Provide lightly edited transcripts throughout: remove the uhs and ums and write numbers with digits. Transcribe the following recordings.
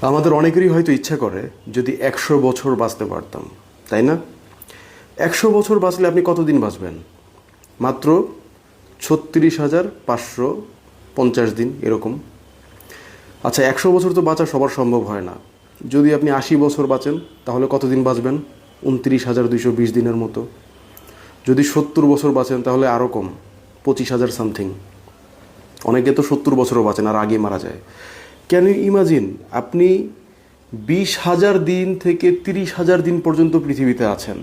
আমাদের অনেকেরই হয়তো ইচ্ছা করে যদি 100 বছর বাঁচতে পারতাম, তাই না? 100 বছর বাঁচলে আপনি কতদিন বাঁচবেন? মাত্র 36,550 দিন এরকম। আচ্ছা, 100 বছর তো বাঁচা সবার সম্ভব হয় না। যদি আপনি 80 বছর বাঁচেন তাহলে কতদিন বাঁচবেন? 29,220 দিনের মতো। যদি 70 বছর বাঁচেন তাহলে আরও কম, 25,000 সামথিং। অনেকে তো 70 বছরও বাঁচেন আর আগে মারা যায়। ক্যান ইউ ইমাজিন আপনি 20,000 দিন থেকে 30,000 দিন পর্যন্ত পৃথিবীতে আছেন?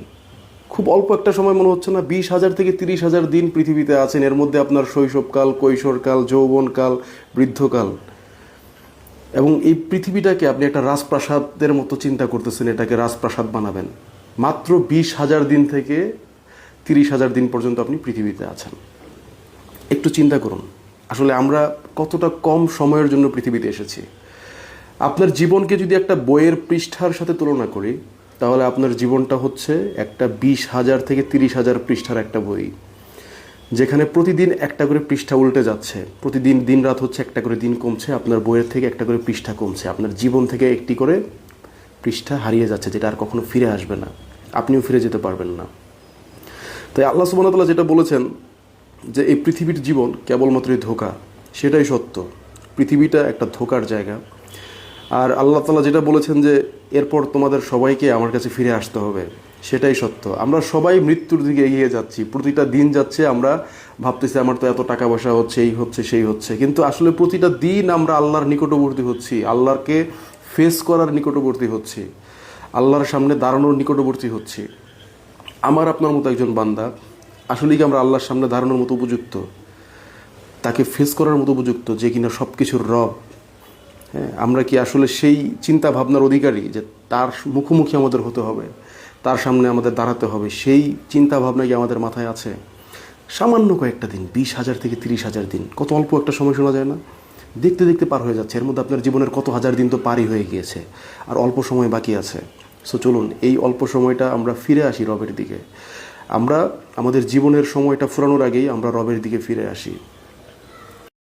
খুব অল্প একটা সময় মনে হচ্ছে না? 20,000 থেকে 30,000 দিন পৃথিবীতে আছেন, এর মধ্যে আপনার শৈশবকাল, কৈশোরকাল, যৌবনকাল, বৃদ্ধকাল। এবং এই পৃথিবীটাকে আপনি একটা রাজপ্রাসাদের মতো চিন্তা করতেছেন, এটাকে রাজপ্রাসাদ বানাবেন। মাত্র 20,000 দিন থেকে 30,000 দিন পর্যন্ত আপনি পৃথিবীতে আছেন। একটু চিন্তা করুন, আসলে আমরা কতটা কম সময়ের জন্য পৃথিবীতে এসেছি। আপনার জীবনকে যদি একটা বইয়ের পৃষ্ঠার সাথে তুলনা করি, তাহলে আপনার জীবনটা হচ্ছে একটা 20,000 থেকে 30,000 পৃষ্ঠার একটা বই, যেখানে প্রতিদিন একটা করে পৃষ্ঠা উল্টে যাচ্ছে। প্রতিদিন দিন রাত হচ্ছে, একটা করে দিন কমছে, আপনার বইয়ের থেকে একটা করে পৃষ্ঠা কমছে, আপনার জীবন থেকে একটি করে পৃষ্ঠা হারিয়ে যাচ্ছে, যেটা আর কখনো ফিরে আসবে না, আপনিও ফিরে যেতে পারবেন না। তাই আল্লাহ সুবহানাহু ওয়া তাআলা যেটা বলেছেন যে এই পৃথিবীর জীবন কেবলমাত্রই ধোঁকা, সেটাই সত্য। পৃথিবীটা একটা ধোঁকার জায়গা। আর আল্লাহ তাআলা যেটা বলেছেন যে এরপর তোমাদের সবাইকে আমার কাছে ফিরে আসতে হবে, সেটাই সত্য। আমরা সবাই মৃত্যুর দিকে এগিয়ে যাচ্ছি, প্রতিটা দিন যাচ্ছে, আমরা ভাবতেছি আমার তো এত টাকা পয়সা হচ্ছে, এই হচ্ছে সেই হচ্ছে, কিন্তু আসলে প্রতিটা দিন আমরা আল্লাহর নিকটবর্তী হচ্ছি, আল্লাহকে ফেস করার নিকটবর্তী হচ্ছি, আল্লাহর সামনে দাঁড়ানোর নিকটবর্তী হচ্ছি। আমার আপনার মতো একজন বান্দা আসলে কি আমরা আল্লাহর সামনে দাঁড়ানোর মতো উপযুক্ত, তাকে ফেস করার মতো উপযুক্ত, যে কিনা সব কিছুর রব? হ্যাঁ, আমরা কি আসলে সেই চিন্তা ভাবনার অধিকারী যে তার মুখোমুখি আমাদের হতে হবে, তার সামনে আমাদের দাঁড়াতে হবে? সেই চিন্তা ভাবনা কি আমাদের মাথায় আছে? সামান্য কয়েকটা দিন, 20,000 থেকে 30,000 দিন, কত অল্প একটা সময়, শোনা যায় না? দেখতে দেখতে পার হয়ে যাচ্ছে। এর মধ্যে আপনার জীবনের কত হাজার দিন তো পারই হয়ে গিয়েছে, আর অল্প সময় বাকি আছে। সো চলুন এই অল্প সময়টা আমরা ফিরে আসি রবের দিকে। আমরা আমাদের জীবনের সময়টা ফুরানোর আগেই আমরা রবের দিকে ফিরে আসি।